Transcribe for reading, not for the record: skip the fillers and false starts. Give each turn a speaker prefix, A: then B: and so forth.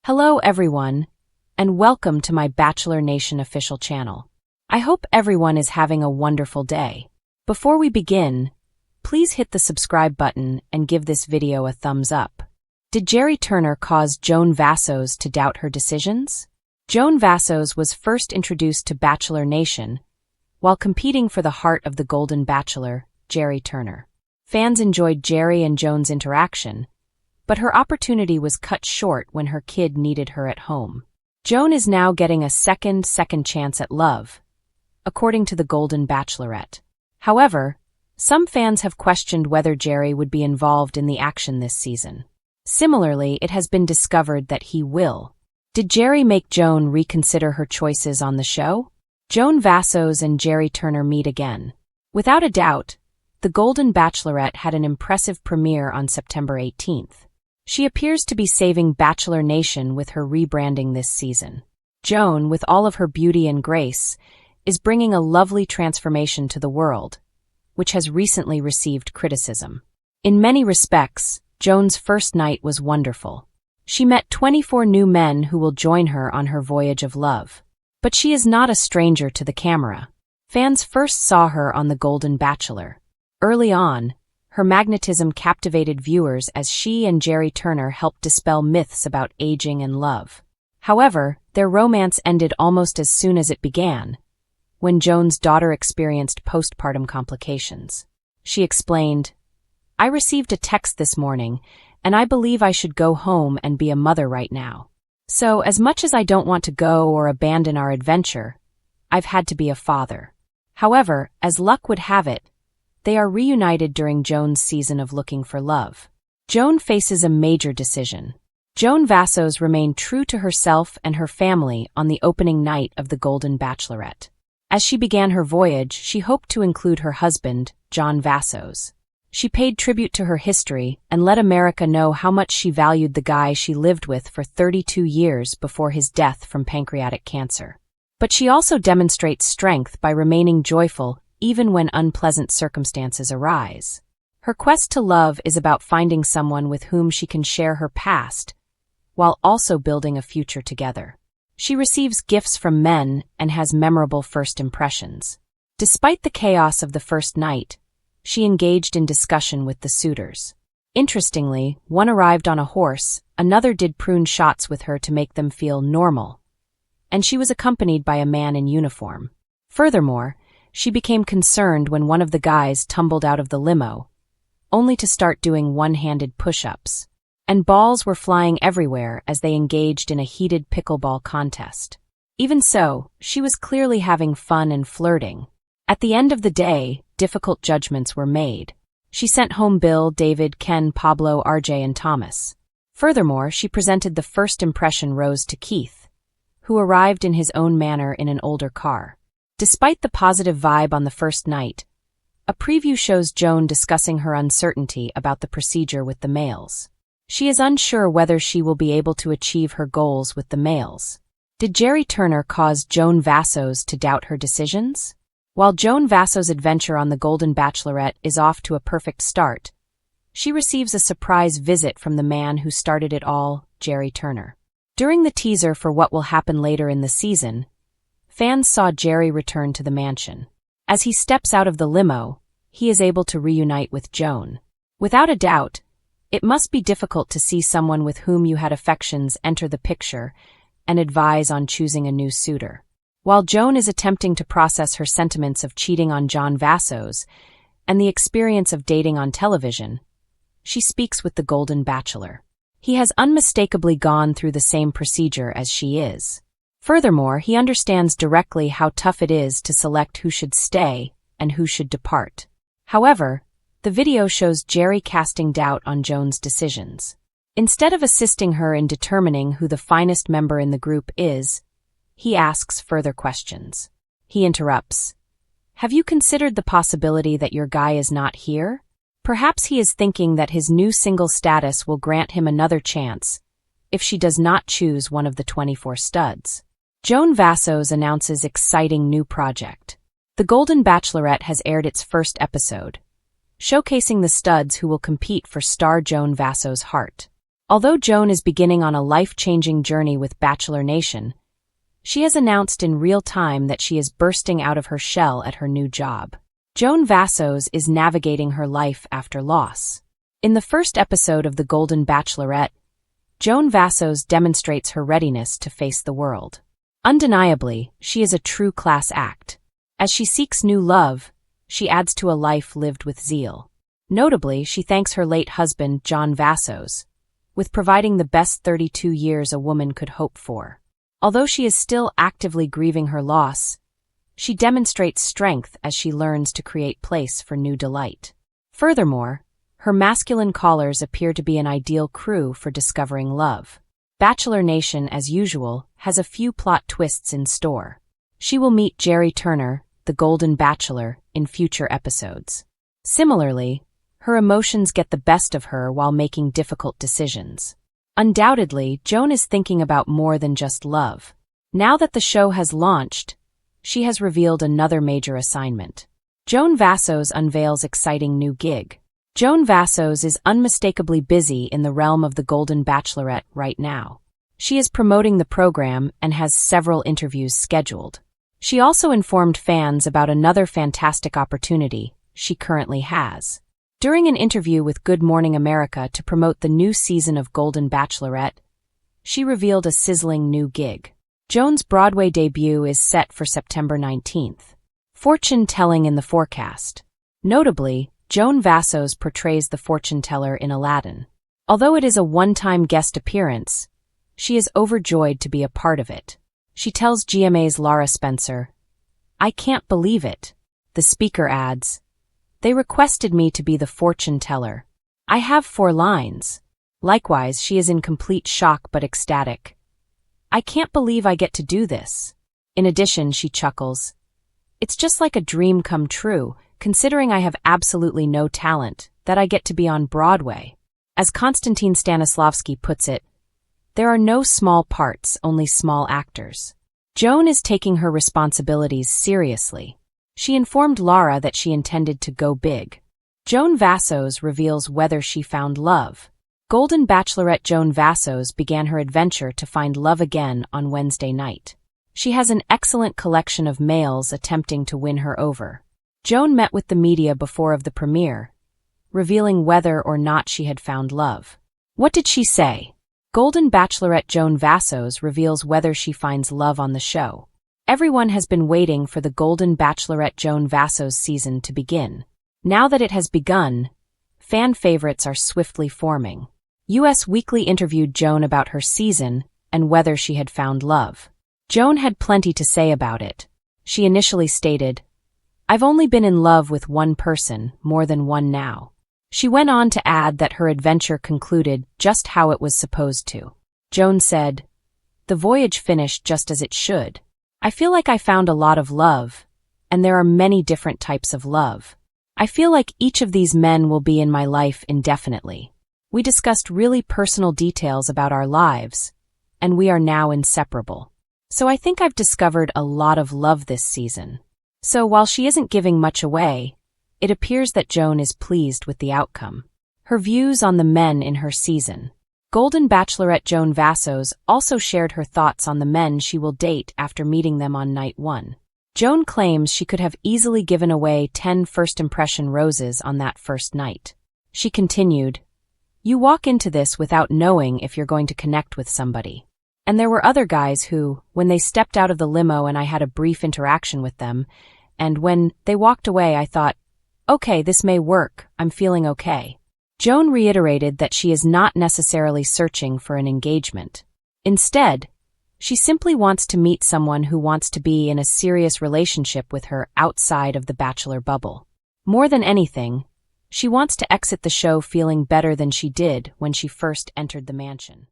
A: Hello everyone, and welcome to my Bachelor Nation official channel. I hope everyone is having a wonderful day. Before we begin, please hit the subscribe button and give this video a thumbs up. Did Gerry Turner cause Joan Vassos to doubt her decisions? Joan Vassos was first introduced to Bachelor Nation while competing for the heart of the Golden Bachelor, Gerry Turner. Fans enjoyed Gerry and Joan's interaction, but her opportunity was cut short when her kid needed her at home. Joan is now getting a second chance at love, according to the Golden Bachelorette. However, some fans have questioned whether Gerry would be involved in the action this season. Similarly, it has been discovered that he will. Did Gerry make Joan reconsider her choices on the show? Joan Vassos and Gerry Turner meet again. Without a doubt, the Golden Bachelorette had an impressive premiere on September 18th. She appears to be saving Bachelor Nation with her rebranding this season. Joan, with all of her beauty and grace, is bringing a lovely transformation to the world, which has recently received criticism. In many respects, Joan's first night was wonderful. She met 24 new men who will join her on her voyage of love. But she is not a stranger to the camera. Fans first saw her on The Golden Bachelor. Early on, her magnetism captivated viewers as she and Gerry Turner helped dispel myths about aging and love. However, their romance ended almost as soon as it began, when Joan's daughter experienced postpartum complications. She explained, "I received a text this morning, and I believe I should go home and be a mother right now. So, as much as I don't want to go or abandon our adventure, I've had to be a father." However, as luck would have it, they are reunited during Joan's season of looking for love. Joan faces a major decision. Joan Vassos remained true to herself and her family on the opening night of The Golden Bachelorette. As she began her voyage, she hoped to include her husband, Joan Vassos. She paid tribute to her history and let America know how much she valued the guy she lived with for 32 years before his death from pancreatic cancer. But she also demonstrates strength by remaining joyful even when unpleasant circumstances arise. Her quest to love is about finding someone with whom she can share her past, while also building a future together. She receives gifts from men and has memorable first impressions. Despite the chaos of the first night, she engaged in discussion with the suitors. Interestingly, one arrived on a horse, another did prune shots with her to make them feel normal, and she was accompanied by a man in uniform. Furthermore, she became concerned when one of the guys tumbled out of the limo, only to start doing one-handed push-ups. And balls were flying everywhere as they engaged in a heated pickleball contest. Even so, she was clearly having fun and flirting. At the end of the day, difficult judgments were made. She sent home Bill, David, Ken, Pablo, RJ, and Thomas. Furthermore, she presented the first impression rose to Keith, who arrived in his own manner in an older car. Despite the positive vibe on the first night, a preview shows Joan discussing her uncertainty about the procedure with the males. She is unsure whether she will be able to achieve her goals with the males. Did Gerry Turner cause Joan Vassos to doubt her decisions? While Joan Vassos' adventure on The Golden Bachelorette is off to a perfect start, she receives a surprise visit from the man who started it all, Gerry Turner. During the teaser for what will happen later in the season, fans saw Gerry return to the mansion. As he steps out of the limo, he is able to reunite with Joan. Without a doubt, it must be difficult to see someone with whom you had affections enter the picture and advise on choosing a new suitor. While Joan is attempting to process her sentiments of cheating on Joan Vassos and the experience of dating on television, she speaks with the Golden Bachelor. He has unmistakably gone through the same procedure as she is. Furthermore, he understands directly how tough it is to select who should stay and who should depart. However, the video shows Gerry casting doubt on Joan's decisions. Instead of assisting her in determining who the finest member in the group is, he asks further questions. He interrupts. "Have you considered the possibility that your guy is not here? Perhaps he is thinking that his new single status will grant him another chance if she does not choose one of the 24 studs." Joan Vassos announces exciting new project. The Golden Bachelorette has aired its first episode, showcasing the studs who will compete for star Joan Vassos' heart. Although Joan is beginning on a life-changing journey with Bachelor Nation, she has announced in real time that she is bursting out of her shell at her new job. Joan Vassos is navigating her life after loss. In the first episode of The Golden Bachelorette, Joan Vassos demonstrates her readiness to face the world. Undeniably, she is a true class act. As she seeks new love, she adds to a life lived with zeal. Notably, she thanks her late husband, Joan Vassos, with providing the best 32 years a woman could hope for. Although she is still actively grieving her loss, she demonstrates strength as she learns to create place for new delight. Furthermore, her masculine callers appear to be an ideal crew for discovering love. Bachelor Nation, as usual, has a few plot twists in store. She will meet Gerry Turner, the Golden Bachelor, in future episodes. Similarly, her emotions get the best of her while making difficult decisions. Undoubtedly, Joan is thinking about more than just love. Now that the show has launched, she has revealed another major assignment. Joan Vassos unveils exciting new gig. Joan Vassos is unmistakably busy in the realm of the Golden Bachelorette right now. She is promoting the program and has several interviews scheduled. She also informed fans about another fantastic opportunity she currently has. During an interview with Good Morning America to promote the new season of Golden Bachelorette, she revealed a sizzling new gig. Joan's Broadway debut is set for September 19th. Fortune-telling in the forecast. Notably, Joan Vassos portrays the fortune teller in Aladdin. Although it is a one-time guest appearance, she is overjoyed to be a part of it. She tells GMA's Laura Spencer, "I can't believe it." The speaker adds, "They requested me to be the fortune teller. I have 4 lines." Likewise, she is in complete shock but ecstatic. "I can't believe I get to do this." In addition, she chuckles, "It's just like a dream come true, considering I have absolutely no talent, that I get to be on Broadway." As Konstantin Stanislavski puts it, "There are no small parts, only small actors." Joan is taking her responsibilities seriously. She informed Lara that she intended to go big. Joan Vassos reveals whether she found love. Golden Bachelorette Joan Vassos began her adventure to find love again on Wednesday night. She has an excellent collection of males attempting to win her over. Joan met with the media before of the premiere, revealing whether or not she had found love. What did she say? Golden Bachelorette Joan Vassos reveals whether she finds love on the show. Everyone has been waiting for the Golden Bachelorette Joan Vassos season to begin. Now that it has begun, fan favorites are swiftly forming. US Weekly interviewed Joan about her season and whether she had found love. Joan had plenty to say about it. She initially stated, "I've only been in love with one person, more than one now." She went on to add that her adventure concluded just how it was supposed to. Joan said, "The voyage finished just as it should. I feel like I found a lot of love, and there are many different types of love. I feel like each of these men will be in my life indefinitely. We discussed really personal details about our lives, and we are now inseparable. So I think I've discovered a lot of love this season." So while she isn't giving much away, it appears that Joan is pleased with the outcome. Her views on the men in her season. Golden Bachelorette Joan Vassos also shared her thoughts on the men she will date after meeting them on night 1. Joan claims she could have easily given away 10 first impression roses on that first night. She continued, "You walk into this without knowing if you're going to connect with somebody. And there were other guys who, when they stepped out of the limo and I had a brief interaction with them, and when they walked away I thought, okay, this may work, I'm feeling okay." Joan reiterated that she is not necessarily searching for an engagement. Instead, she simply wants to meet someone who wants to be in a serious relationship with her outside of the Bachelor bubble. More than anything, she wants to exit the show feeling better than she did when she first entered the mansion.